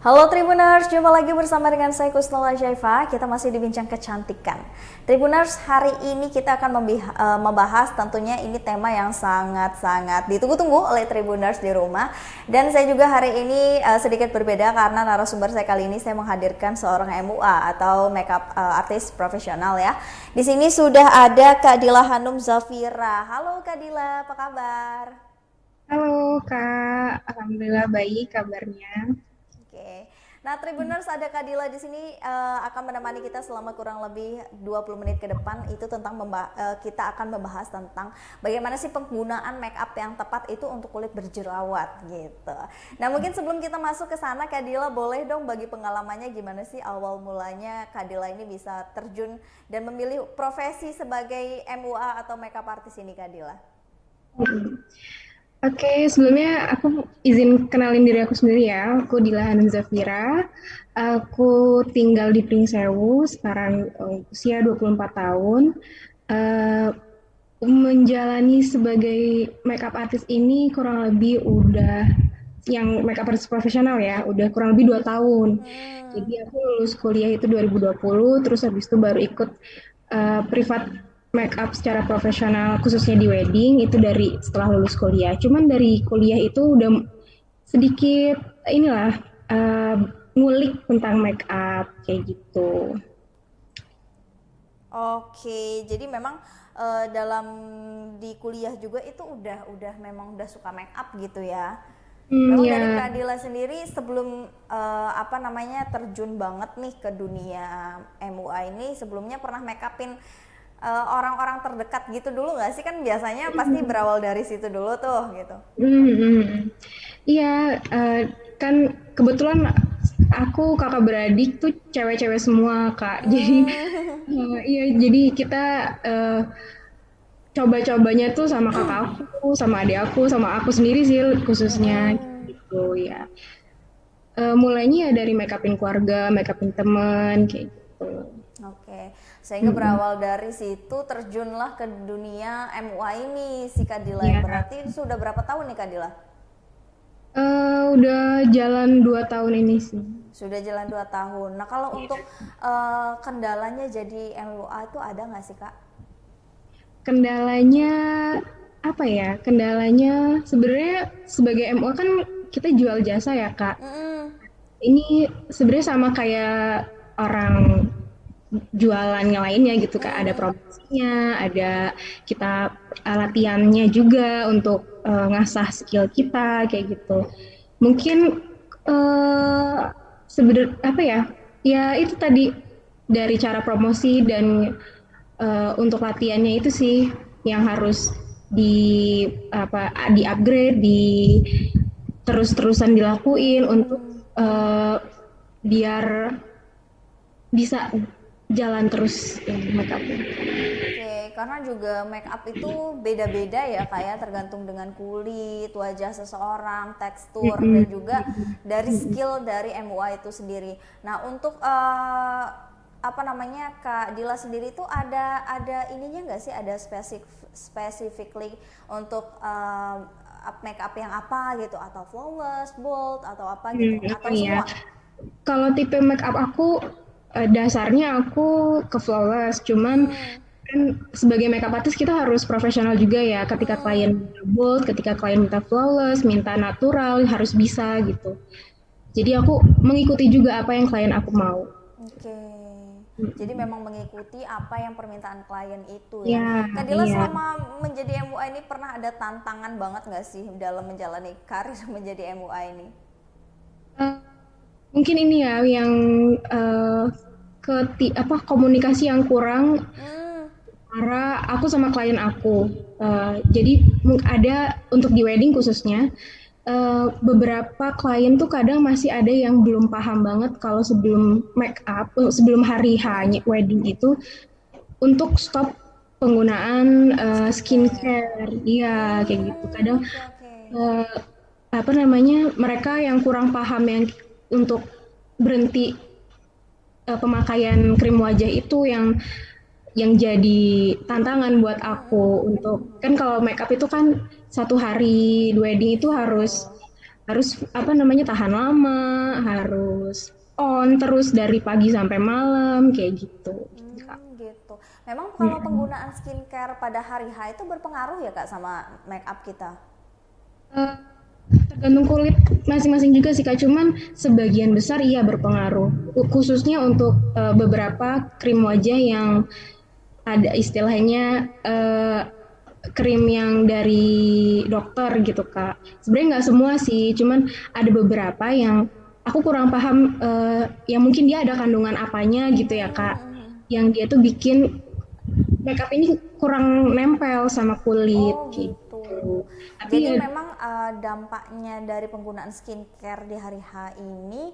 Halo Tribuners, jumpa lagi bersama dengan saya Kusnala Jaifa. Kita masih di Bincang Kecantikan. Tribuners, hari ini kita akan membahas tentunya ini tema yang sangat-sangat ditunggu-tunggu oleh Tribuners di rumah. Dan saya juga hari ini sedikit berbeda karena narasumber saya kali ini saya menghadirkan seorang MUA atau makeup artist profesional ya. Di sini sudah ada Kak Dila Hanum Zafira. Halo Kak Dila, apa kabar? Halo Kak, Alhamdulillah baik kabarnya. Oke. Nah, Tribuners, ada Kadila di sini akan menemani kita selama kurang lebih 20 menit ke depan. Itu tentang kita akan membahas tentang bagaimana sih penggunaan make up yang tepat itu untuk kulit berjerawat gitu. Nah, mungkin sebelum kita masuk ke sana, Kadila boleh dong bagi pengalamannya gimana sih awal mulanya Kadila ini bisa terjun dan memilih profesi sebagai MUA atau makeup artist ini, Kadila. Oke, sebelumnya aku izin kenalin diri aku sendiri ya. Aku Dila Hanum Zafira. Aku tinggal di Pringsewu, sekarang usia 24 tahun. Eh, Menjalani sebagai makeup artist ini kurang lebih udah yang makeup artist profesional ya, udah kurang lebih 2 tahun. Hmm. Jadi aku lulus kuliah itu 2020, terus habis itu baru ikut privat make up secara profesional khususnya di wedding itu dari setelah lulus kuliah. Cuman dari kuliah itu udah sedikit inilah uh, ngulik tentang make up kayak gitu. Oke, jadi memang dalam di kuliah juga itu udah memang udah suka make up gitu ya. Memang dari Ya. Kadila sendiri sebelum apa namanya terjun banget nih ke dunia MUA ini, sebelumnya pernah make upin orang-orang terdekat gitu dulu nggak sih? Kan biasanya pasti berawal dari situ dulu tuh gitu. Iya, kan kebetulan aku kakak beradik tuh cewek-cewek semua kak. Jadi Hmm. iya, jadi kita eh, coba-cobanya tuh sama kakak aku, sama adik aku, sama aku sendiri sih khususnya Mm-mm. gitu ya. Mulainya ya dari make upin keluarga, make upin teman kayak gitu. Oke, sehingga Mm-mm. berawal dari situ terjunlah ke dunia MUA ini si Kadila. Ya, Berarti sudah berapa tahun nih Kadila? udah jalan 2 tahun ini sih. Sudah jalan 2 tahun. Nah, kalau untuk kendalanya jadi MUA itu ada nggak sih, Kak? Kendalanya apa ya? Kendalanya sebenarnya sebagai MO kan kita jual jasa ya Kak. Mm-mm. Ini sebenarnya sama kayak orang jualan yang lainnya gitu Kak. Ada Mm-mm. promosinya, ada kita latihannya juga untuk ngasah skill kita kayak gitu. Mungkin sebenarnya apa ya? Ya itu tadi dari cara promosi dan untuk latihannya itu sih yang harus di upgrade, di terus-terusan dilakuin untuk Mm. uh, biar bisa jalan terus make up. Oke, karena juga make up itu beda-beda ya kayak tergantung dengan kulit, wajah seseorang, tekstur dan juga dari skill dari MUA itu sendiri. Nah, untuk apa namanya Kak Dila sendiri itu ada ininya nggak sih, ada specifically untuk make up yang apa gitu, atau flawless, bold atau apa gitu, atau Ya. semua? Kalau tipe make up aku dasarnya aku ke flawless, cuman Hmm. kan sebagai makeup artist kita harus profesional juga ya. Ketika Hmm. klien minta bold, ketika klien minta flawless, minta natural, harus bisa gitu. Jadi aku mengikuti juga apa yang klien aku mau. Oke. Jadi memang mengikuti apa yang permintaan klien itu ya. Ya, Kadila iya. selama menjadi MUA ini pernah ada tantangan banget nggak sih dalam menjalani karir menjadi MUA ini? Eh, Mungkin ini ya yang eh, komunikasi yang kurang Hmm. antara aku sama klien aku. Jadi ada untuk di wedding khususnya beberapa klien tuh kadang masih ada yang belum paham banget kalau sebelum make up, sebelum hari H wedding itu untuk stop penggunaan Skincare. skincare. Iya, kayak gitu. Kadang Oke, oke. eh, apa namanya mereka yang kurang paham yang untuk berhenti pemakaian krim wajah itu yang jadi tantangan buat aku untuk kan kalau makeup itu kan satu hari wedding itu harus Betul. harus apa namanya tahan lama, harus on terus dari pagi sampai malam kayak gitu. Kak. Gitu. Memang kalau Mm-mm. penggunaan skincare pada hari H itu berpengaruh ya Kak sama make up kita? Eh, Tergantung kulit masing-masing juga sih Kak, cuman sebagian besar iya berpengaruh. Khususnya untuk beberapa krim wajah yang ada istilahnya krim yang dari dokter gitu Kak. Sebenarnya nggak semua sih, cuman ada beberapa yang aku kurang paham yang mungkin dia ada kandungan apanya gitu ya Kak. Yang dia tuh bikin makeup ini kurang nempel sama kulit Oh kayak gitu. gitu. Tapi Jadi ya memang dampaknya dari penggunaan skincare di hari H ini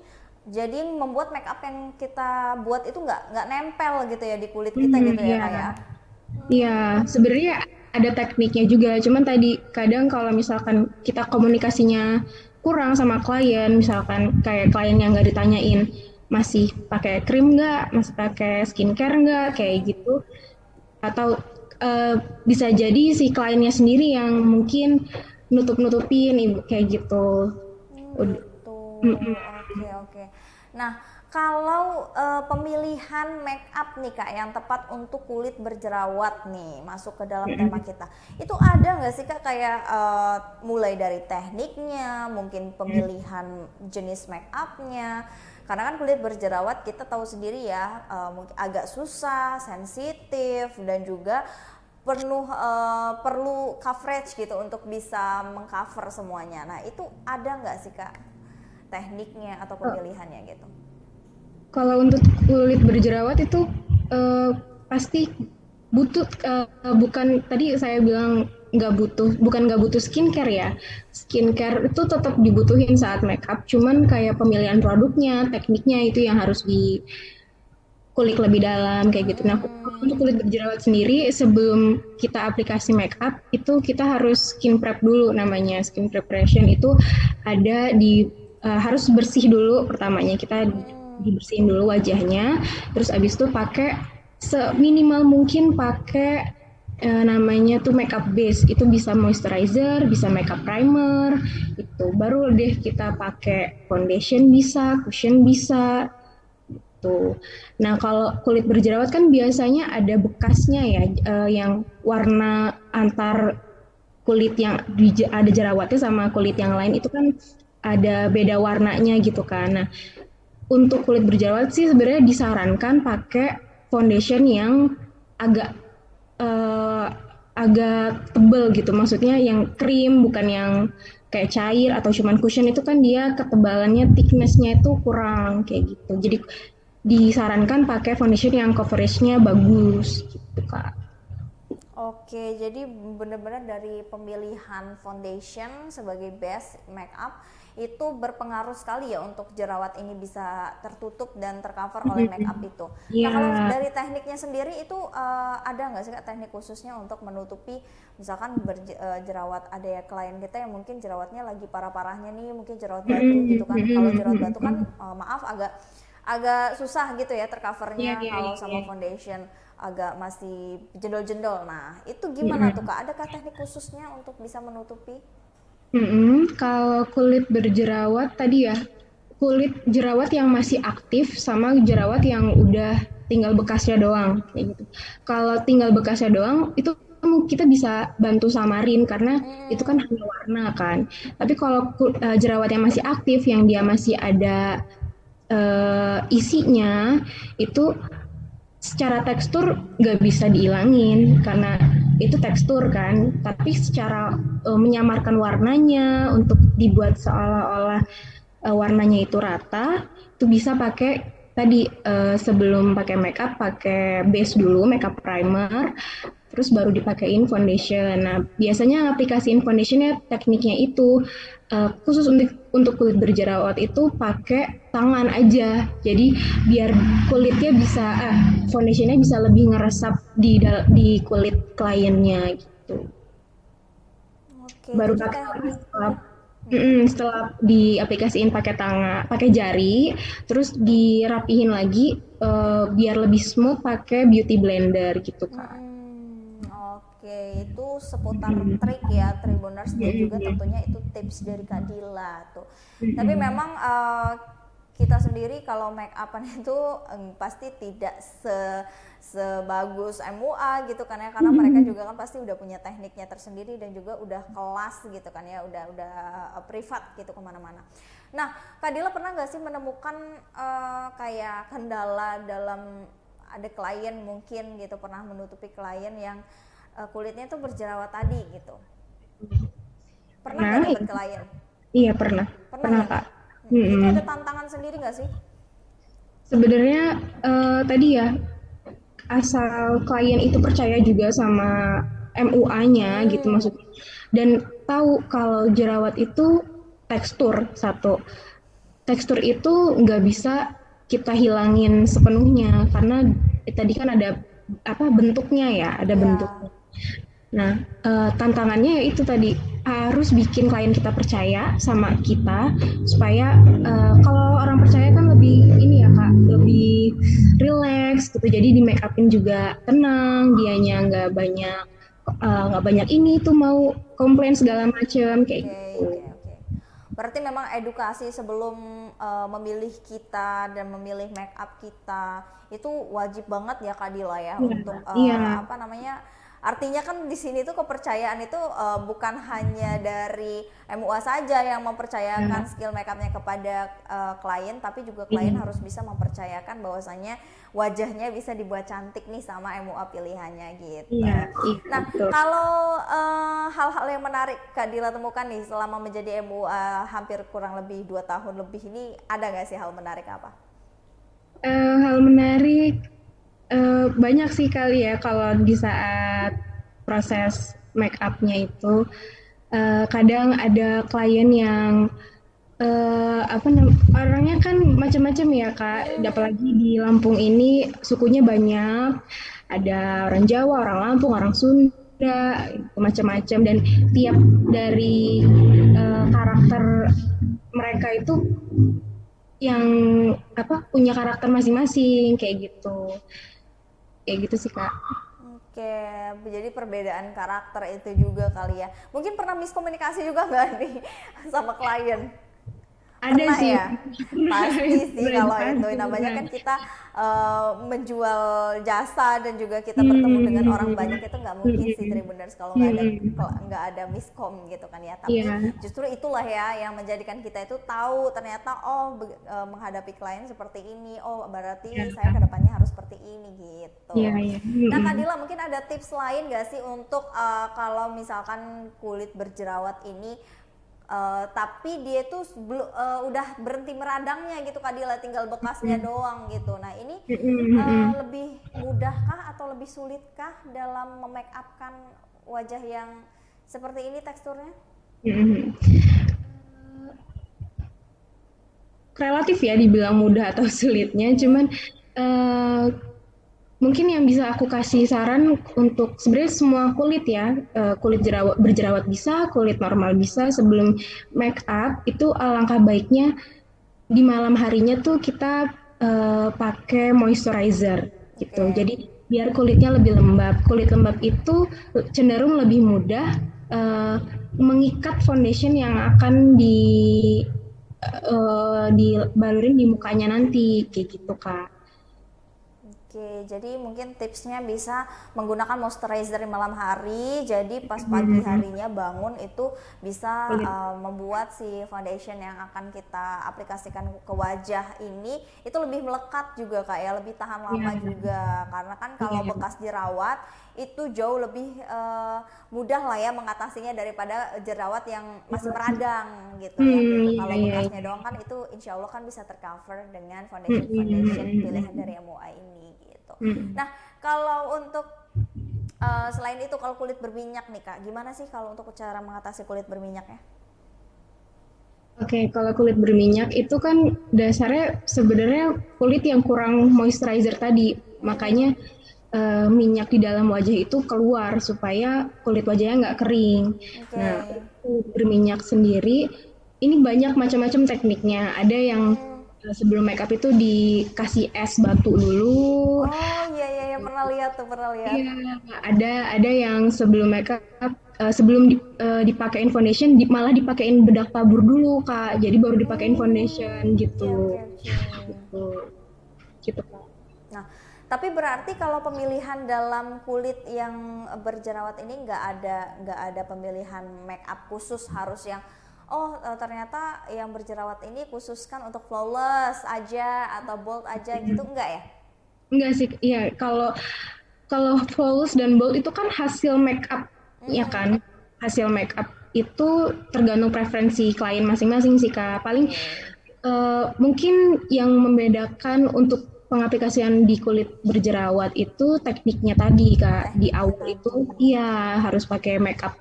jadi membuat make up yang kita buat itu nggak nempel gitu ya di kulit kita gitu ya ya Kak ya. iya, sebenarnya ada tekniknya juga. Cuman tadi kadang kalau misalkan kita komunikasinya kurang sama klien, misalkan kayak klien yang nggak ditanyain masih pakai krim nggak, masih pakai skincare nggak, kayak gitu. Atau eh, bisa jadi si kliennya sendiri yang mungkin nutup-nutupin kayak gitu. Gitu. Mm-mm. Oke, oke. Nah, kalau pemilihan make up nih Kak yang tepat untuk kulit berjerawat nih masuk ke dalam tema kita. Itu ada nggak sih Kak kayak mulai dari tekniknya, mungkin pemilihan jenis make upnya. Karena kan kulit berjerawat kita tahu sendiri ya, mungkin agak susah, sensitif dan juga perlu coverage gitu untuk bisa mengcover semuanya. Nah, itu ada nggak sih Kak tekniknya atau pemilihannya gitu? Kalau untuk kulit berjerawat itu eh, pasti butuh bukan tadi saya bilang nggak butuh bukan nggak butuh skincare ya, skincare itu tetap dibutuhin saat makeup, cuman kayak pemilihan produknya, tekniknya itu yang harus dikulik lebih dalam kayak gitu. Nah, untuk kulit berjerawat sendiri sebelum kita aplikasi makeup itu kita harus skin prep dulu, namanya skin preparation itu ada di harus bersih dulu, pertamanya kita dibersihin dulu wajahnya, terus abis itu pakai seminimal mungkin pakai namanya tuh makeup base, itu bisa moisturizer, bisa makeup primer, itu baru deh kita pakai foundation, bisa cushion, bisa tuh. Nah, kalau kulit berjerawat kan biasanya ada bekasnya ya, yang warna antar kulit yang ada jerawatnya sama kulit yang lain itu kan ada beda warnanya gitu kan. Nah, untuk kulit berjerawat sih sebenarnya disarankan pakai foundation yang agak eh, agak tebel gitu. Maksudnya yang krim, bukan yang kayak cair atau cuman cushion, itu kan dia ketebalannya, thicknessnya itu kurang kayak gitu. Jadi disarankan pakai foundation yang coveragenya bagus gitu Kak. Oke, jadi benar-benar dari pemilihan foundation sebagai base make up itu berpengaruh sekali ya untuk jerawat ini bisa tertutup dan tercover oleh make up itu. Nah, Iya. kalau dari tekniknya sendiri itu ada nggak sih Kak teknik khususnya untuk menutupi misalkan jerawat ada ya klien kita yang mungkin jerawatnya lagi parah-parahnya nih, mungkin jerawat batu gitu kan. Kalau jerawat batu kan maaf agak agak susah gitu ya Iya, tercovernya iya, kalau iya, iya. sama foundation agak masih jendol-jendol. Nah, itu gimana tuh Kak? Adakah teknik khususnya untuk bisa menutupi? Kalau kulit berjerawat tadi ya, kulit jerawat yang masih aktif sama jerawat yang udah tinggal bekasnya doang kayak gitu. Kalau tinggal bekasnya doang itu kita bisa bantu samarin karena itu kan hanya warna kan. Tapi kalau jerawat yang masih aktif, yang dia masih ada isinya, itu secara tekstur nggak bisa dihilangin karena itu tekstur kan, tapi secara menyamarkan warnanya untuk dibuat seolah-olah warnanya itu rata, itu bisa pakai tadi sebelum pakai makeup pakai base dulu, makeup primer, terus baru dipakein foundation. Nah, biasanya aplikasiin foundationnya tekniknya itu khusus untuk kulit berjerawat itu pakai tangan aja. Jadi biar kulitnya bisa foundationnya bisa lebih ngeresap di kulit kliennya gitu. Oke, Baru jadi pakai teknik. setelah diaplikasiin pakai tangan, pakai jari, terus dirapihin lagi biar lebih smooth pakai beauty blender gitu kak. Oke, Oke, itu seputar trik ya Tribuners dan juga tentunya itu tips dari Kak Dila tuh. Tapi memang kita sendiri kalau make upan itu pasti tidak sebagus MUA gitu kan ya, karena mereka juga kan pasti udah punya tekniknya tersendiri dan juga udah kelas gitu kan ya, udah privat gitu kemana-mana. Nah, Kak Dila pernah nggak sih menemukan kayak kendala dalam ada klien mungkin gitu, pernah menutupi klien yang kulitnya tuh berjerawat tadi gitu? Pernah nggak Nah, dapet klien? iya pernah, Pernah pernah ya? Kak. Itu Mm-mm. ada tantangan sendiri nggak sih? Sebenarnya tadi ya asal klien itu percaya juga sama MUA-nya gitu Hmm, maksudnya, dan tahu kalau jerawat itu tekstur satu. Tekstur itu nggak bisa kita hilangin sepenuhnya karena tadi kan ada apa bentuknya ya, ada ya. bentuknya. Nah, tantangannya ya itu tadi, harus bikin klien kita percaya sama kita supaya, kalau orang percaya kan lebih ini ya Kak, lebih rileks gitu, jadi di-make up-in juga tenang, dianya nggak banyak ini tuh mau komplain segala macem, kayak Oke, gitu. oke, oke. Berarti memang edukasi sebelum memilih kita dan memilih make up kita itu wajib banget ya Kak Dila ya Iya, untuk iya, apa namanya? Artinya kan di sini tuh kepercayaan itu bukan hanya dari MUA saja yang mempercayakan iya, skill make upnya kepada klien, tapi juga klien iya, harus bisa mempercayakan bahwasanya wajahnya bisa dibuat cantik nih sama MUA pilihannya gitu. iya, iya, Nah, betul. kalau hal-hal yang menarik Kak Dila temukan nih selama menjadi MUA hampir kurang lebih 2 tahun lebih ini, ada nggak sih hal menarik apa? Hal menarik, banyak sih kali ya kalau di saat proses make up-nya itu, kadang ada klien yang, orangnya kan macam-macam ya Kak, apalagi di Lampung ini sukunya banyak, ada orang Jawa, orang Lampung, orang Sunda, macam-macam, dan tiap dari, karakter mereka itu yang punya karakter masing-masing kayak gitu sih Kak. Oke, jadi perbedaan karakter itu juga kali ya. Mungkin pernah miskomunikasi juga nggak nih sama klien? Ada Pernah sih, ya? Pasti sih kalau itu pasti namanya pernah. kan kita menjual jasa dan juga kita bertemu dengan orang Hmm, banyak, itu nggak mungkin sih hmm, Tribuners kalau hmm, nggak ada miskom gitu kan ya. Tapi iya, justru itulah ya yang menjadikan kita itu tahu ternyata oh menghadapi klien seperti ini, oh berarti iya, saya kedepannya harus seperti ini iya, gitu. iya, Nah Kak Dila mungkin ada tips lain gak sih untuk kalau misalkan kulit berjerawat ini tapi dia tuh udah berhenti meradangnya gitu Kak Dila, tinggal bekasnya doang gitu. Nah ini lebih mudahkah atau lebih sulitkah dalam memake upkan wajah yang seperti ini teksturnya? relatif ya dibilang mudah atau sulitnya, cuman eh, mungkin yang bisa aku kasih saran untuk sebenarnya semua kulit ya, kulit berjerawat bisa, kulit normal bisa, sebelum make up itu alangkah baiknya di malam harinya tuh kita pakai moisturizer Oke. gitu. Jadi biar kulitnya lebih lembab. Kulit lembab itu cenderung lebih mudah eh, mengikat foundation yang akan dibalurin di mukanya nanti kayak gitu Kak. Oke, jadi mungkin tipsnya bisa menggunakan moisturizer di malam hari. Jadi pas pagi harinya bangun itu bisa Kulit. membuat si foundation yang akan kita aplikasikan ke wajah ini itu lebih melekat juga Kak ya, lebih tahan Iya, lama juga. Karena kan kalau iya, bekas jerawat itu jauh lebih mudah lah ya mengatasinya daripada jerawat yang masih meradang gitu ya. iya, Kalau iya, bekasnya iya. doang kan itu insya Allah kan bisa tercover dengan foundation pilihan dari MUA ini gitu. Nah kalau untuk selain itu kalau kulit berminyak nih Kak, gimana sih kalau untuk cara mengatasi kulit berminyaknya? Oke, kalau kulit berminyak itu kan dasarnya sebenarnya kulit yang kurang moisturizer tadi. Makanya minyak di dalam wajah itu keluar supaya kulit wajahnya nggak kering. Oke. Nah, kulit berminyak sendiri ini banyak macam-macam tekniknya. Ada yang sebelum make up itu dikasih es batu dulu. Oh iya iya, iya pernah lihat tuh, pernah lihat. Iya, ada yang sebelum makeup dipakein foundation malah dipakein bedak tabur dulu Kak. Jadi baru dipakein foundation Oke, oke, gitu. oke. Gitu. Gitu Kak. Nah, tapi berarti kalau pemilihan dalam kulit yang berjerawat ini nggak ada pemilihan make up khusus harus yang ternyata yang berjerawat ini khususkan untuk flawless aja atau bold aja gitu enggak ya? Enggak sih, iya kalau kalau flawless dan bold itu kan hasil make up ya kan. Hasil make up itu tergantung preferensi klien masing-masing sih Kak. Paling mungkin yang membedakan untuk pengaplikasian di kulit berjerawat itu tekniknya tadi Kak. Di Tekniknya awal tadi. itu iya harus pakai make up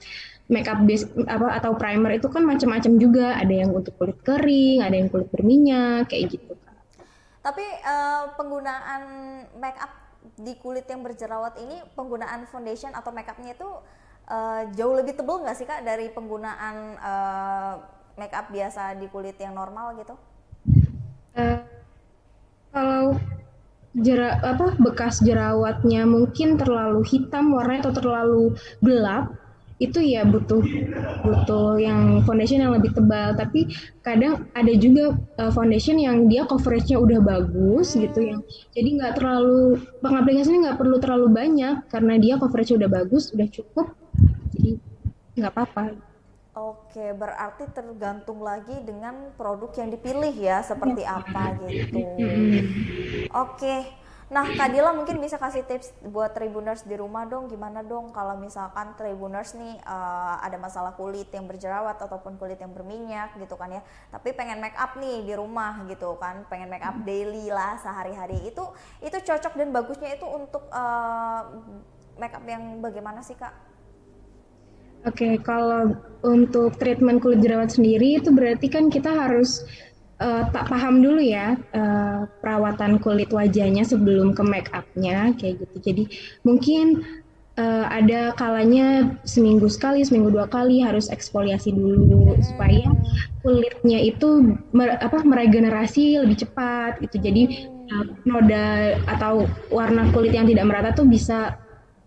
base apa atau primer itu kan macam-macam juga. Ada yang untuk kulit kering, ada yang kulit berminyak kayak gitu Kak. Tapi penggunaan make up di kulit yang berjerawat ini, penggunaan foundation atau make upnya itu jauh lebih tebal nggak sih Kak dari penggunaan make up biasa di kulit yang normal gitu? Eh, Kalau bekas jerawatnya mungkin terlalu hitam warnanya atau terlalu gelap, itu ya butuh butuh yang foundation yang lebih tebal. Tapi kadang ada juga foundation yang dia coveragenya udah bagus gitu yang jadi nggak terlalu pengaplikasiannya nggak perlu terlalu banyak karena dia coveragenya udah bagus, udah cukup, jadi nggak apa-apa. Oke, berarti tergantung lagi dengan produk yang dipilih ya, seperti apa gitu. Oke, nah Kak Dila mungkin bisa kasih tips buat Tribuners di rumah dong, gimana dong kalau misalkan Tribuners nih ada masalah kulit yang berjerawat ataupun kulit yang berminyak gitu kan ya, tapi pengen make up nih di rumah gitu kan, pengen make up daily lah sehari-hari, itu cocok dan bagusnya itu untuk make up yang bagaimana sih Kak? Oke, kalau untuk treatment kulit jerawat sendiri itu berarti kan kita harus tak paham dulu ya perawatan kulit wajahnya sebelum ke make upnya kayak gitu. Jadi mungkin ada kalanya seminggu sekali, seminggu dua kali harus eksfoliasi dulu supaya kulitnya itu meregenerasi lebih cepat gitu. Jadi noda atau warna kulit yang tidak merata tuh bisa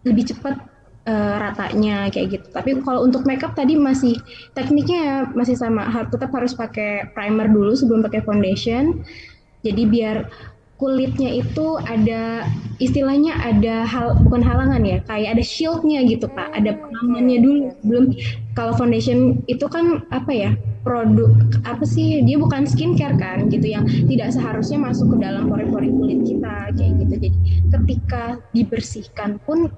lebih cepat ratanya kayak gitu. Tapi kalau untuk makeup tadi masih tekniknya ya masih sama, tetap harus pakai primer dulu sebelum pakai foundation. Jadi biar kulitnya itu ada istilahnya ada bukan halangan ya, kayak ada shieldnya gitu Pak, ada Oke, pengamannya dulu oke, oke. sebelum kalau foundation itu kan apa ya produk apa sih dia bukan skincare kan gitu yang tidak seharusnya masuk ke dalam pori-pori kulit kita kayak gitu jadi ketika dibersihkan pun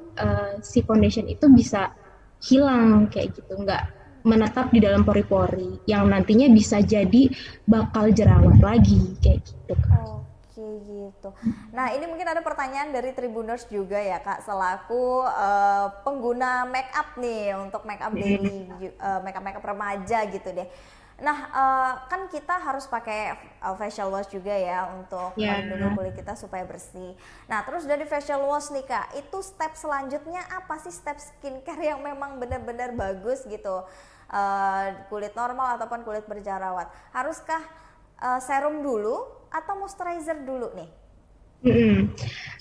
si foundation itu bisa hilang kayak gitu nggak menetap di dalam pori-pori yang nantinya bisa jadi bakal jerawat lagi kayak gitu Kak. Oke gitu. Nah ini mungkin ada pertanyaan dari Tribuners juga ya Kak, selaku pengguna make up nih untuk make up daily, make up remaja gitu deh. Nah kan kita harus pakai facial wash juga ya untuk Ya, melindungi kulit kita supaya bersih. Nah terus dari facial wash nih Kak, itu step selanjutnya apa sih, step skincare yang memang benar-benar bagus gitu, kulit normal ataupun kulit berjerawat? Haruskah serum dulu atau moisturizer dulu nih? mm-mm.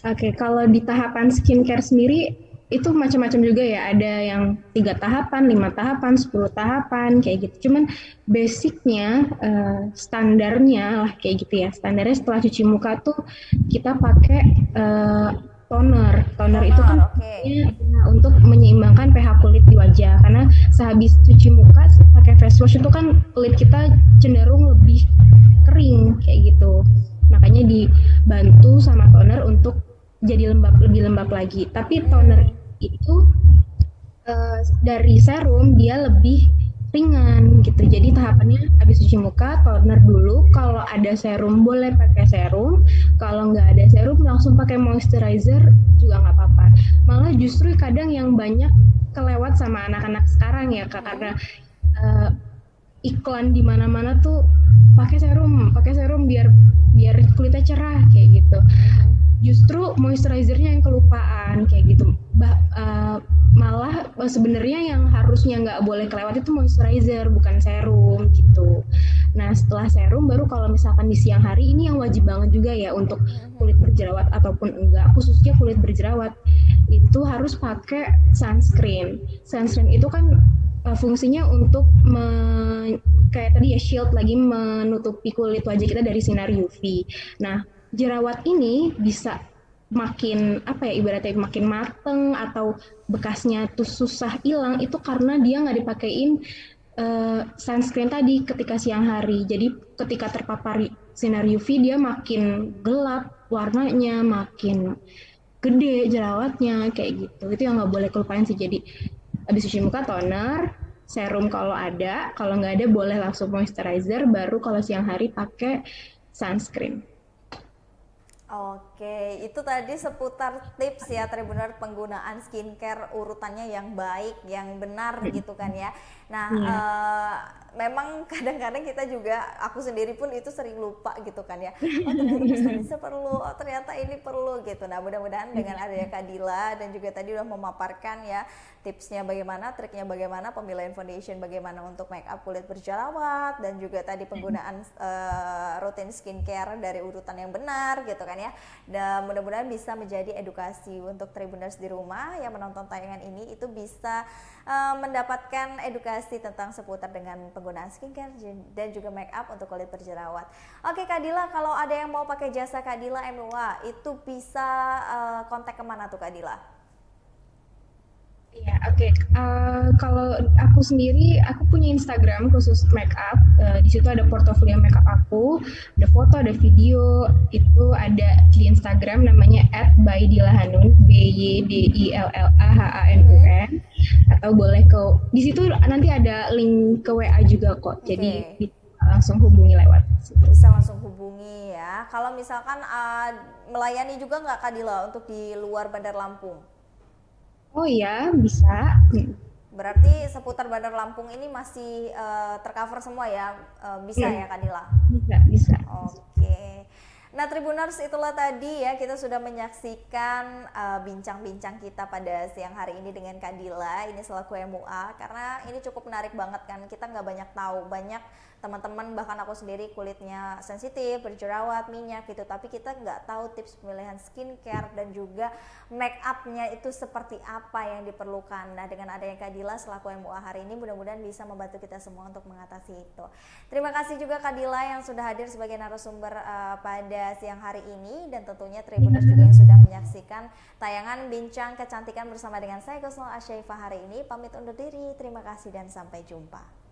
Oke, kalau di tahapan skincare sendiri itu macam-macam juga ya. Ada yang 3 tahapan, 5 tahapan, 10 tahapan kayak gitu. Cuman basicnya standarnya lah kayak gitu ya. Standarnya setelah cuci muka tuh kita pakai toner. Toner itu kan Toner, oke. untuk menyeimbangkan pH kulit di wajah. Karena sehabis cuci muka pakai face wash itu kan kulit kita cenderung lebih kering kayak gitu. Makanya dibantu sama toner untuk jadi lebih lembab lagi. Tapi toner itu dari serum dia lebih ringan gitu. Jadi tahapannya habis cuci muka toner dulu. Kalau ada serum boleh pakai serum. Kalau nggak ada serum langsung pakai moisturizer juga nggak apa-apa. Malah justru kadang yang banyak kelewat sama anak-anak sekarang ya Kak karena uh, iklan di mana-mana tuh pakai serum biar biar kulitnya cerah kayak gitu. Justru moisturizernya yang kelupaan kayak gitu. Malah sebenarnya yang harusnya nggak boleh kelewat itu moisturizer, bukan serum gitu. Nah, setelah serum baru kalau misalkan di siang hari ini yang wajib banget juga ya untuk kulit berjerawat ataupun enggak, khususnya kulit berjerawat itu harus pakai sunscreen. Sunscreen itu kan fungsinya untuk kayak tadi ya shield lagi menutupi kulit wajah kita dari sinar UV. Nah, jerawat ini bisa makin apa ya ibaratnya makin mateng atau bekasnya tuh susah hilang itu karena dia nggak dipakein sunscreen tadi ketika siang hari. Jadi ketika terpapar sinar UV dia makin gelap warnanya, makin gede jerawatnya kayak gitu. Itu yang nggak boleh kelupain sih. Jadi habis cuci muka toner, serum kalau ada, kalau nggak ada boleh langsung moisturizer, baru kalau siang hari pakai sunscreen. Oke, itu tadi seputar tips ya Tribunner penggunaan skincare urutannya yang baik, yang benar gitu kan ya. Nah, Iya. memang kadang-kadang kita juga, aku sendiri pun itu sering lupa gitu kan ya. Oh ternyata moisturizer perlu, oh ternyata ini perlu gitu. Nah mudah-mudahan dengan adanya Kadila dan juga tadi udah memaparkan ya tipsnya bagaimana, triknya bagaimana, pemilihan foundation bagaimana untuk make up kulit berjerawat dan juga tadi penggunaan rutin skincare dari urutan yang benar gitu kan ya. Dan mudah-mudahan bisa menjadi edukasi untuk Tribuners di rumah yang menonton tayangan ini itu bisa mendapatkan edukasi tentang seputar dengan penggunaan skincare dan juga make up untuk kulit berjerawat. Oke Kadila, kalau ada yang mau pakai jasa Kadila MUA itu bisa kontak kemana tuh Kadila? Iya, oke. Kalau aku sendiri, aku punya Instagram khusus makeup. Di situ ada portofolio makeup aku, ada foto, ada video. Itu ada di Instagram namanya @bydilahanun, BYDILLAHANUN. Atau boleh ke di situ nanti ada link ke WA juga kok. Jadi Oke, langsung hubungi lewat situ. bisa langsung hubungi ya. Kalau misalkan melayani juga nggak Kadila untuk di luar Bandar Lampung? Oh iya, bisa. Berarti seputar Bandar Lampung ini masih tercover semua ya, bisa Iya, ya Kadila? bisa, bisa. Oke. Nah, Tribuners itulah tadi ya kita sudah menyaksikan bincang-bincang kita pada siang hari ini dengan Kadila ini selaku MUA karena ini cukup menarik banget kan kita nggak banyak tahu banyak teman-teman bahkan aku sendiri kulitnya sensitif berjerawat minyak gitu tapi kita nggak tahu tips pemilihan skincare dan juga make upnya itu seperti apa yang diperlukan. Nah dengan adanya Kadila selaku MUA hari ini mudah-mudahan bisa membantu kita semua untuk mengatasi itu. Terima kasih juga Kadila yang sudah hadir sebagai narasumber pada siang hari ini dan tentunya Tribuners juga yang sudah menyaksikan tayangan bincang kecantikan bersama dengan saya Kusnul Asyaifah hari ini pamit undur diri. Terima kasih dan sampai jumpa.